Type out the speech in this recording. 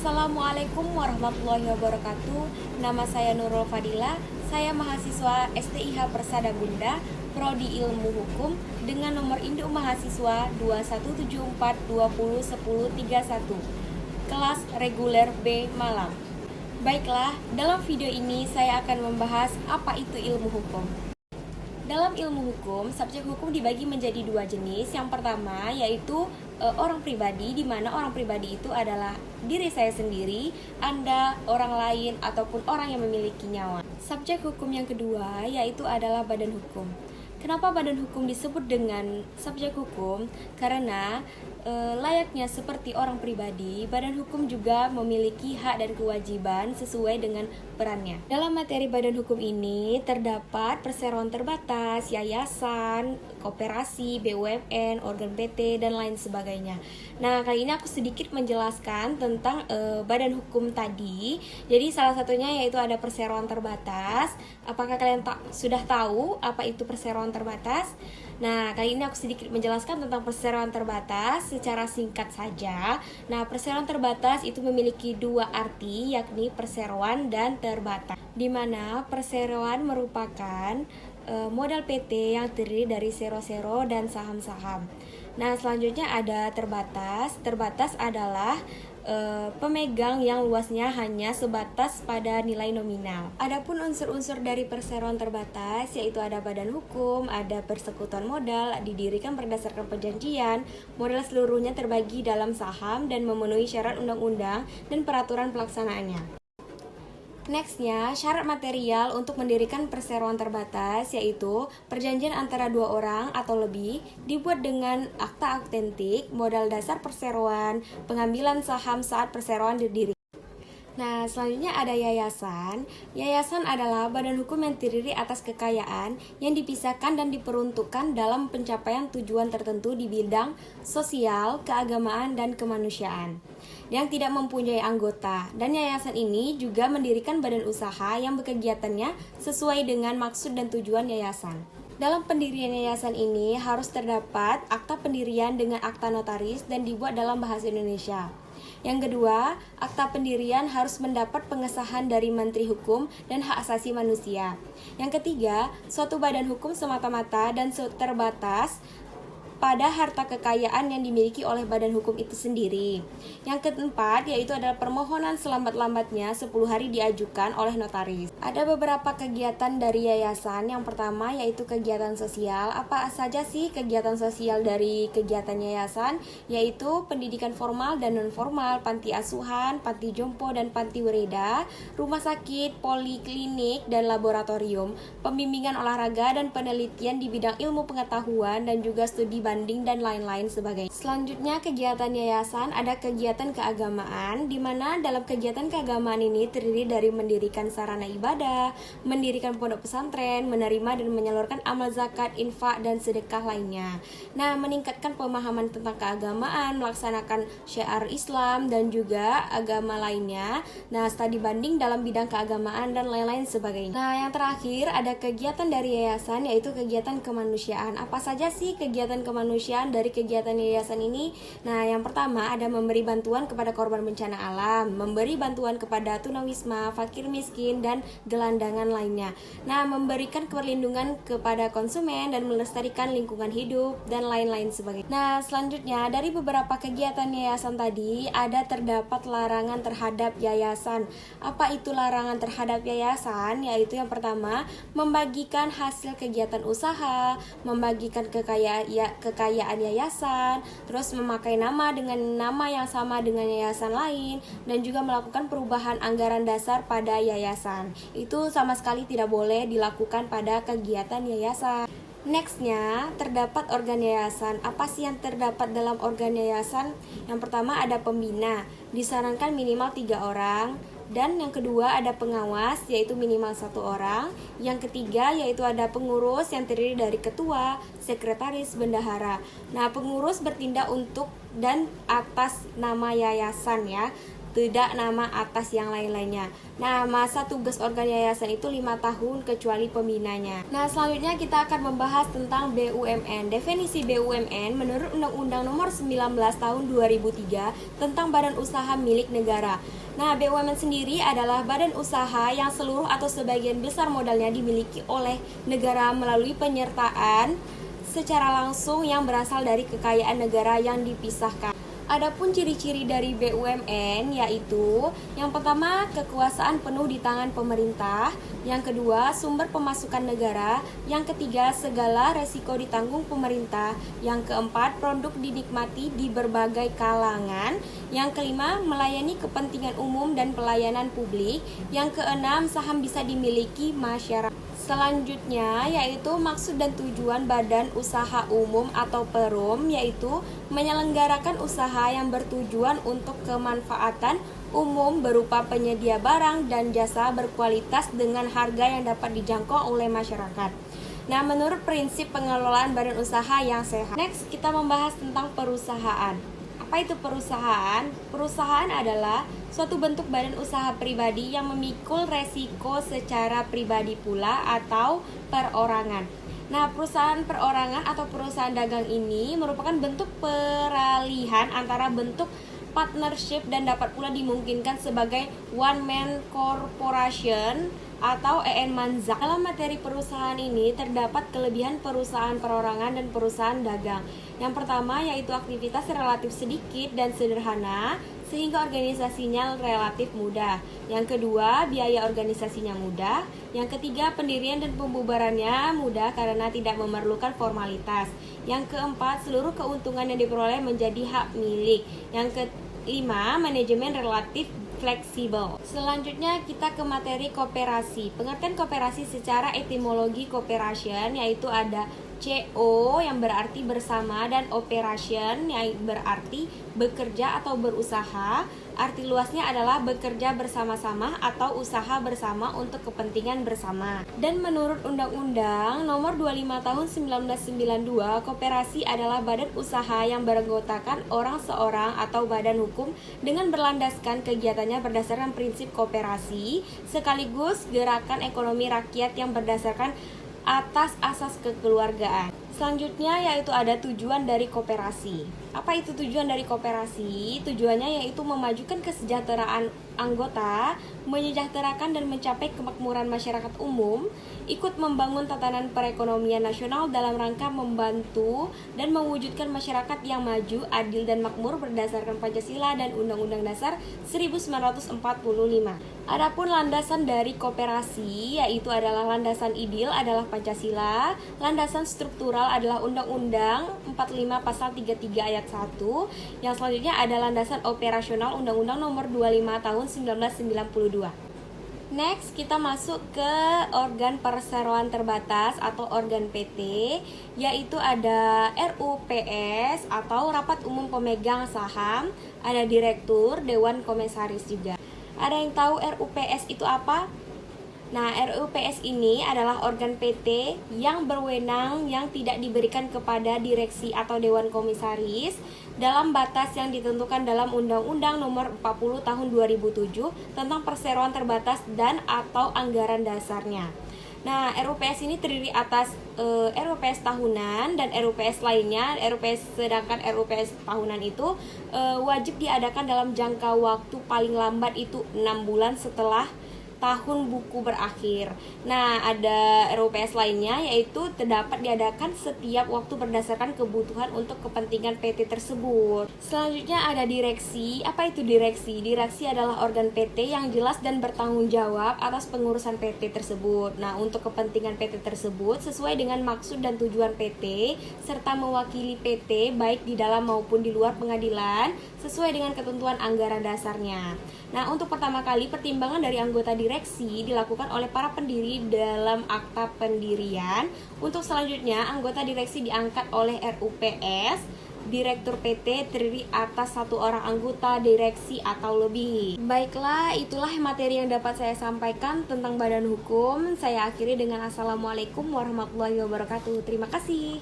Assalamualaikum warahmatullahi wabarakatuh. Nama saya Nurul Fadila. Saya mahasiswa STIH Persada Bunda, Prodi Ilmu Hukum dengan nomor induk mahasiswa 2174201031. Kelas reguler B Malang. Baiklah, dalam video ini saya akan membahas apa itu ilmu hukum. Dalam ilmu hukum, subjek hukum dibagi menjadi dua jenis. Yang pertama yaitu orang pribadi, di mana orang pribadi itu adalah diri saya sendiri, Anda, orang lain, ataupun orang yang memiliki nyawa. Subjek hukum yang kedua yaitu adalah badan hukum. Kenapa badan hukum disebut dengan subjek hukum? Karena layaknya seperti orang pribadi, badan hukum juga memiliki hak dan kewajiban sesuai dengan perannya. Dalam materi badan hukum ini terdapat perseroan terbatas, yayasan, koperasi, BUMN, organ PT, dan lain sebagainya. Nah, kali ini aku sedikit menjelaskan tentang badan hukum tadi. Jadi salah satunya yaitu ada perseroan terbatas. Apakah kalian sudah tahu apa itu perseroan terbatas? Nah, kali ini aku sedikit menjelaskan tentang perseroan terbatas secara singkat saja. Nah, perseroan terbatas itu memiliki dua arti, yakni perseroan dan terbatas. Di mana perseroan merupakan modal PT yang terdiri dari sero-sero dan saham-saham. Nah, selanjutnya ada terbatas. Terbatas adalah pemegang yang luasnya hanya sebatas pada nilai nominal. Adapun unsur-unsur dari perseroan terbatas yaitu ada badan hukum, ada persekutuan modal, didirikan berdasarkan perjanjian, modal seluruhnya terbagi dalam saham dan memenuhi syarat undang-undang dan peraturan pelaksanaannya. Nextnya, syarat material untuk mendirikan perseroan terbatas yaitu perjanjian antara dua orang atau lebih dibuat dengan akta autentik, modal dasar perseroan, pengambilan saham saat perseroan didirikan. Nah, selanjutnya ada yayasan. Yayasan adalah badan hukum yang terdiri atas kekayaan yang dipisahkan dan diperuntukkan dalam pencapaian tujuan tertentu di bidang sosial, keagamaan, dan kemanusiaan yang tidak mempunyai anggota. Dan yayasan ini juga mendirikan badan usaha yang berkegiatannya sesuai dengan maksud dan tujuan yayasan. Dalam pendirian yayasan ini harus terdapat akta pendirian dengan akta notaris dan dibuat dalam bahasa Indonesia. Yang kedua, akta pendirian harus mendapat pengesahan dari Menteri Hukum dan Hak Asasi Manusia. Yang ketiga, suatu badan hukum semata-mata dan terbatas pada harta kekayaan yang dimiliki oleh badan hukum itu sendiri. Yang keempat yaitu adalah permohonan selambat-lambatnya 10 hari diajukan oleh notaris. Ada beberapa kegiatan dari yayasan. Yang pertama yaitu kegiatan sosial. Apa saja sih kegiatan sosial dari kegiatan yayasan? Yaitu pendidikan formal dan non-formal, panti asuhan, panti jompo dan panti wereda, rumah sakit, poliklinik dan laboratorium, pembimbingan olahraga dan penelitian di bidang ilmu pengetahuan dan juga studi banding dan lain-lain sebagainya. Selanjutnya kegiatan yayasan ada kegiatan keagamaan, di mana dalam kegiatan keagamaan ini terdiri dari mendirikan sarana ibadah, mendirikan pondok pesantren, menerima dan menyalurkan amal zakat, infak dan sedekah lainnya. Nah, meningkatkan pemahaman tentang keagamaan, melaksanakan syiar Islam dan juga agama lainnya. Nah, studi banding dalam bidang keagamaan dan lain-lain sebagainya. Nah, yang terakhir ada kegiatan dari yayasan yaitu kegiatan kemanusiaan. Apa saja sih kegiatan kemanusiaan dari kegiatan yayasan ini? Nah, yang pertama ada memberi bantuan kepada korban bencana alam, memberi bantuan kepada tunawisma, fakir miskin, dan gelandangan lainnya. Nah, memberikan perlindungan kepada konsumen dan melestarikan lingkungan hidup dan lain-lain sebagainya. Nah, selanjutnya dari beberapa kegiatan yayasan tadi ada terdapat larangan terhadap yayasan. Apa itu larangan terhadap yayasan? Yaitu yang pertama, membagikan hasil kegiatan usaha, membagikan kekayaan yayasan, terus memakai nama dengan nama yang sama dengan yayasan lain, dan juga melakukan perubahan anggaran dasar pada yayasan. Itu sama sekali tidak boleh dilakukan pada kegiatan yayasan. Nextnya, terdapat organ yayasan. Apa sih yang terdapat dalam organ yayasan? Yang pertama ada pembina, disarankan minimal 3 orang. Dan yang kedua ada pengawas, yaitu minimal 1 orang. Yang ketiga yaitu ada pengurus yang terdiri dari ketua, sekretaris, bendahara. Nah, pengurus bertindak untuk dan atas nama yayasan ya. tidak nama atas yang lain-lainnya. Nah, masa tugas organ yayasan itu 5 tahun kecuali pembinanya. Nah, selanjutnya kita akan membahas tentang BUMN. Definisi BUMN menurut Undang-Undang Nomor 19 Tahun 2003 tentang Badan Usaha Milik Negara. Nah, BUMN sendiri adalah badan usaha yang seluruh atau sebagian besar modalnya dimiliki oleh negara melalui penyertaan secara langsung yang berasal dari kekayaan negara yang dipisahkan. Adapun ciri-ciri dari BUMN yaitu yang pertama, kekuasaan penuh di tangan pemerintah, yang kedua, sumber pemasukan negara, yang ketiga, segala resiko ditanggung pemerintah, yang keempat, produk dinikmati di berbagai kalangan, yang kelima, melayani kepentingan umum dan pelayanan publik, yang keenam, saham bisa dimiliki masyarakat. Selanjutnya yaitu maksud dan tujuan Badan Usaha Umum atau Perum, yaitu menyelenggarakan usaha yang bertujuan untuk kemanfaatan umum berupa penyedia barang dan jasa berkualitas dengan harga yang dapat dijangkau oleh masyarakat. Nah, menurut prinsip pengelolaan badan usaha yang sehat. Next, kita membahas tentang perusahaan. Apa itu perusahaan? Perusahaan adalah suatu bentuk badan usaha pribadi yang memikul resiko secara pribadi pula atau perorangan. Nah, perusahaan perorangan atau perusahaan dagang ini merupakan bentuk peralihan antara bentuk partnership dan dapat pula dimungkinkan sebagai one man corporation atau EN Manzak. Dalam materi perusahaan ini terdapat kelebihan perusahaan perorangan dan perusahaan dagang. Yang pertama yaitu aktivitas relatif sedikit dan sederhana sehingga organisasinya relatif mudah. Yang kedua, biaya organisasinya mudah. Yang ketiga, pendirian dan pembubarannya mudah karena tidak memerlukan formalitas. Yang keempat, seluruh keuntungan yang diperoleh menjadi hak milik. Yang kelima, manajemen relatif fleksibel. Selanjutnya kita ke materi kooperasi. Pengertian kooperasi secara etimologi cooperation yaitu ada CO yang berarti bersama dan operation yang berarti bekerja atau berusaha. Arti luasnya adalah bekerja bersama-sama atau usaha bersama untuk kepentingan bersama. Dan menurut Undang-Undang Nomor 25 Tahun 1992, koperasi adalah badan usaha yang beranggotakan orang seorang atau badan hukum dengan berlandaskan kegiatannya berdasarkan prinsip koperasi sekaligus gerakan ekonomi rakyat yang berdasarkan atas asas kekeluargaan. Selanjutnya yaitu ada tujuan dari koperasi. Apa itu tujuan dari koperasi? Tujuannya yaitu memajukan kesejahteraan anggota, menyejahterakan dan mencapai kemakmuran masyarakat umum, ikut membangun tatanan perekonomian nasional dalam rangka membantu dan mewujudkan masyarakat yang maju, adil dan makmur berdasarkan Pancasila dan Undang-Undang Dasar 1945. Adapun landasan dari koperasi yaitu adalah landasan ideal adalah Pancasila, landasan struktural adalah Undang-Undang 45 Pasal 33 Ayat 1. Yang selanjutnya ada landasan operasional Undang-Undang Nomor 25 Tahun 1992. Next, kita masuk ke organ perseroan terbatas atau organ PT, yaitu ada RUPS atau Rapat Umum Pemegang Saham, ada Direktur, Dewan Komisaris juga. Ada yang tahu RUPS itu apa? Nah, RUPS ini adalah organ PT yang berwenang yang tidak diberikan kepada direksi atau dewan komisaris dalam batas yang ditentukan dalam Undang-Undang Nomor 40 Tahun 2007 tentang perseroan terbatas dan atau anggaran dasarnya. Nah, RUPS ini terdiri atas RUPS tahunan dan RUPS lainnya. Sedangkan RUPS tahunan itu wajib diadakan dalam jangka waktu paling lambat itu 6 bulan setelah tahun buku berakhir. Nah, ada RUPS lainnya yaitu terdapat diadakan setiap waktu berdasarkan kebutuhan untuk kepentingan PT tersebut. Selanjutnya ada direksi. Apa itu direksi? Direksi adalah organ PT yang jelas dan bertanggung jawab atas pengurusan PT tersebut. Nah, untuk kepentingan PT tersebut sesuai dengan maksud dan tujuan PT serta mewakili PT baik di dalam maupun di luar pengadilan sesuai dengan ketentuan anggaran dasarnya. Nah, untuk pertama kali pertimbangan dari anggota direksi dilakukan oleh para pendiri dalam akta pendirian. Untuk selanjutnya, anggota direksi diangkat oleh RUPS. Direktur PT terdiri atas 1 orang anggota direksi atau lebih. Baiklah, itulah materi yang dapat saya sampaikan tentang badan hukum. Saya akhiri dengan Assalamualaikum warahmatullahi wabarakatuh. Terima kasih.